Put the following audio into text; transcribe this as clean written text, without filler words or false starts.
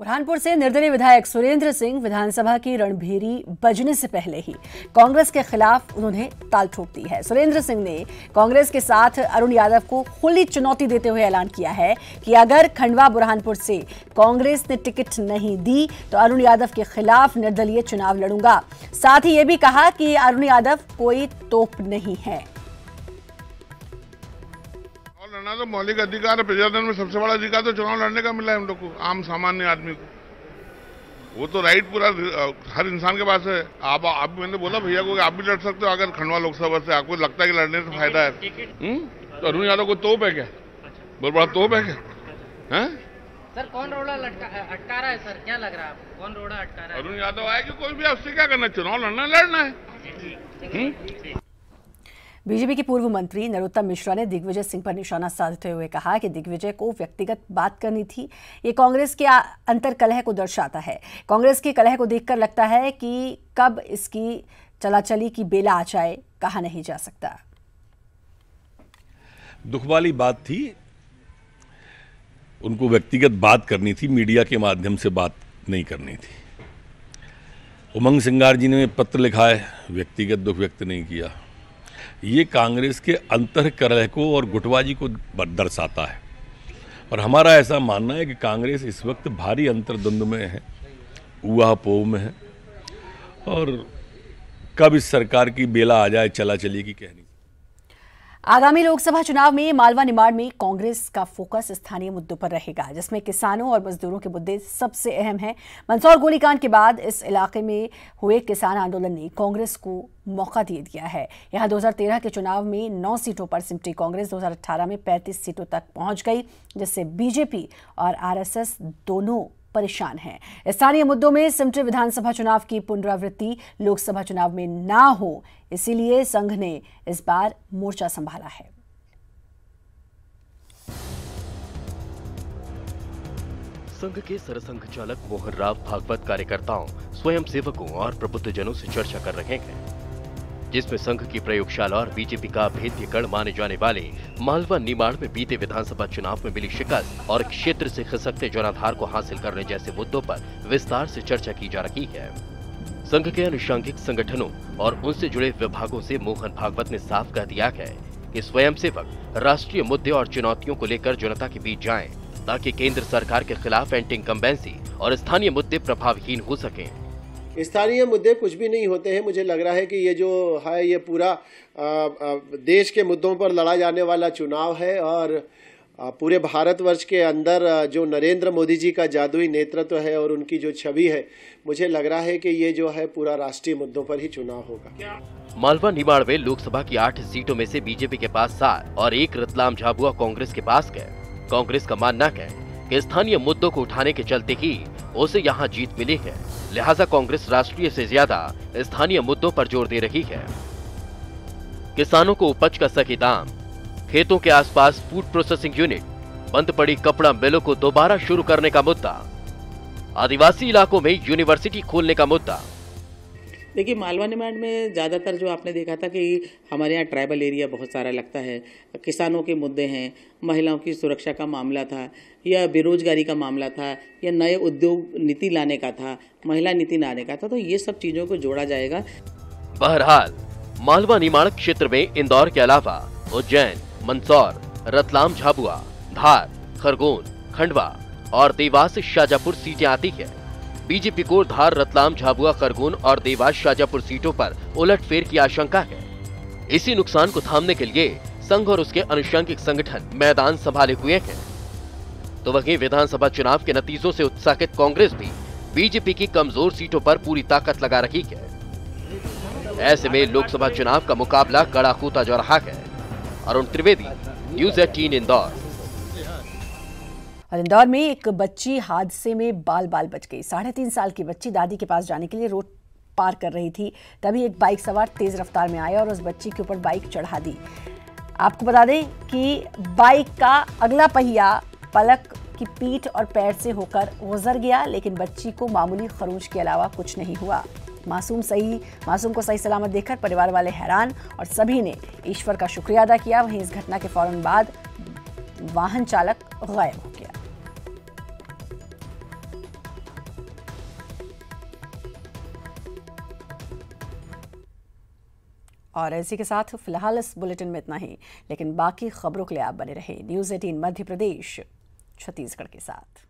बुरहानपुर से निर्दलीय विधायक सुरेंद्र सिंह विधानसभा की रणभेरी बजने से पहले ही कांग्रेस के खिलाफ उन्होंने ताल ठोक दी है। सुरेंद्र सिंह ने कांग्रेस के साथ अरुण यादव को खुली चुनौती देते हुए ऐलान किया है कि अगर खंडवा बुरहानपुर से कांग्रेस ने टिकट नहीं दी तो अरुण यादव के खिलाफ निर्दलीय चुनाव लड़ूंगा। साथ ही ये भी कहा कि अरुण यादव कोई तोप नहीं है। लड़ना तो मौलिक अधिकार है। प्रजातंत्र में सबसे बड़ा अधिकार तो चुनाव लड़ने का मिला है हम लोग को, आम सामान्य आदमी को। वो तो राइट पूरा हर इंसान के पास है। आप मैंने बोला भैया को कि आप भी लड़ सकते हो अगर खंडवा लोकसभा से आपको लगता है कि लड़ने से फायदा है। तो अरुण यादव को तोप है क्या? बहुत बड़ा तोप है क्या? है सर कौन रोड़ा अटका रहा है सर? क्या लग रहा है आपको कौन रोड़ा अटका रहा है? अरुण यादव आए कि कोई भी, उससे क्या करना? चुनाव लड़ना लड़ना है। बीजेपी के पूर्व मंत्री नरोत्तम मिश्रा ने दिग्विजय सिंह पर निशाना साधते हुए कहा कि दिग्विजय को व्यक्तिगत बात करनी थी। ये कांग्रेस के अंतर कलह को दर्शाता है। कांग्रेस की कलह को देखकर लगता है कि कब इसकी चलाचली की बेला आ जाए कहा नहीं जा सकता। दुख वाली बात थी, उनको व्यक्तिगत बात करनी थी, मीडिया के माध्यम से बात नहीं करनी थी। उमंग सिंगार जी ने पत्र लिखा है, व्यक्तिगत दुख व्यक्त नहीं किया। ये कांग्रेस के अंतर कलह को और गुटबाजी को दर्शाता है और हमारा ऐसा मानना है कि कांग्रेस इस वक्त भारी अंतर्द्वंद में है, ऊहापोह में है और कब इस सरकार की बेला आ जाए चला चली की कहनी। आगामी लोकसभा चुनाव में मालवा निमाड़ में कांग्रेस का फोकस स्थानीय मुद्दों पर रहेगा, जिसमें किसानों और मजदूरों के मुद्दे सबसे अहम हैं। मंदसौर गोलीकांड के बाद इस इलाके में हुए किसान आंदोलन ने कांग्रेस को मौका दे दिया है। यहां 2013 के चुनाव में 9 सीटों पर सिमटी कांग्रेस 2018 में 35 सीटों तक पहुंच गई, जिससे बीजेपी और आरएसएस दोनों परेशान हैं। स्थानीय मुद्दों में सिमटी विधानसभा चुनाव की पुनरावृत्ति लोकसभा चुनाव में ना हो, इसीलिए संघ ने इस बार मोर्चा संभाला है। संघ के सरसंघ चालक मोहन राव भागवत कार्यकर्ताओं, स्वयंसेवकों और प्रबुद्धजनों से चर्चा कर रहे हैं, जिसमें संघ की प्रयोगशाला और बीजेपी का अभेद्य गढ़ माने जाने वाले मालवा निमाड़ में बीते विधानसभा चुनाव में मिली शिकस्त और क्षेत्र से खिसकते जनाधार को हासिल करने जैसे मुद्दों पर विस्तार से चर्चा की जा रही है। संघ के अनुषंगिक संगठनों और उनसे जुड़े विभागों से मोहन भागवत ने साफ कह दिया है कि स्वयंसेवक राष्ट्रीय मुद्दे और चुनौतियों को लेकर जनता के बीच जाएं, ताकि केंद्र सरकार के खिलाफ एंटी इनकम्बेंसी और स्थानीय मुद्दे प्रभावहीन हो सकें। स्थानीय मुद्दे कुछ भी नहीं होते हैं। मुझे लग रहा है कि ये जो है ये पूरा देश के मुद्दों पर लड़ा जाने वाला चुनाव है और पूरे भारतवर्ष के अंदर जो नरेंद्र मोदी जी का जादुई नेतृत्व है और उनकी जो छवि है, मुझे लग रहा है कि ये जो है पूरा राष्ट्रीय मुद्दों पर ही चुनाव होगा। मालवा निमाड़ में लोकसभा की 8 सीटों में से बीजेपी के पास 7 और 1 रतलाम झाबुआ कांग्रेस के पास है। कांग्रेस का मानना है कि स्थानीय मुद्दों को उठाने के चलते ही उसे यहाँ जीत मिली है, लिहाजा कांग्रेस राष्ट्रीय से ज्यादा स्थानीय मुद्दों पर जोर दे रही है। किसानों को उपज का सही दाम, खेतों के आसपास फूड प्रोसेसिंग यूनिट, बंद पड़ी कपड़ा मिलों को दोबारा शुरू करने का मुद्दा, आदिवासी इलाकों में यूनिवर्सिटी खोलने का मुद्दा। देखिए, मालवा निमाड़ में ज़्यादातर जो आपने देखा था कि हमारे यहाँ ट्राइबल एरिया बहुत सारा लगता है। किसानों के मुद्दे हैं, महिलाओं की सुरक्षा का मामला था, या बेरोजगारी का मामला था, या नए उद्योग नीति लाने का था, महिला नीति लाने का था, तो ये सब चीज़ों को जोड़ा जाएगा। बहरहाल मालवा निमाड़ क्षेत्र में इंदौर के अलावा उज्जैन, मंदसौर, रतलाम झाबुआ, धार, खरगोन, खंडवा और देवास शाजापुर सीटें आती है। बीजेपी को धार, रतलाम, झाबुआ, खरगोन और देवास शाजापुर सीटों पर उलटफेर की आशंका है। इसी नुकसान को थामने के लिए संघ और उसके अनुषंगिक संगठन मैदान संभाले हुए हैं। तो वहीं विधानसभा चुनाव के नतीजों से उत्साहित कांग्रेस भी बीजेपी की कमजोर सीटों पर पूरी ताकत लगा रही है। ऐसे में लोकसभा चुनाव का मुकाबला कड़ा होता जा रहा है। अरुण त्रिवेदी, न्यूज़ 18 इंदौर। और इंदौर में एक बच्ची हादसे में बाल बच गई। 3.5 साल की बच्ची दादी के पास जाने के लिए रोड पार कर रही थी, तभी एक बाइक सवार तेज रफ्तार में आया और उस बच्ची के ऊपर बाइक चढ़ा दी। आपको बता दें कि बाइक का अगला पहिया पलक की पीठ और पैर से होकर गुजर गया, लेकिन बच्ची को मामूली खरोंच के अलावा कुछ नहीं हुआ। मासूम को सही सलामत देखकर परिवार वाले हैरान और सभी ने ईश्वर का शुक्रिया अदा किया। वहीं इस घटना के फौरन बाद वाहन चालक गायब हो गया। और इसी के साथ फिलहाल इस बुलेटिन में इतना ही, लेकिन बाकी खबरों के लिए आप बने रहे न्यूज़ 18 मध्य प्रदेश छत्तीसगढ़ के साथ।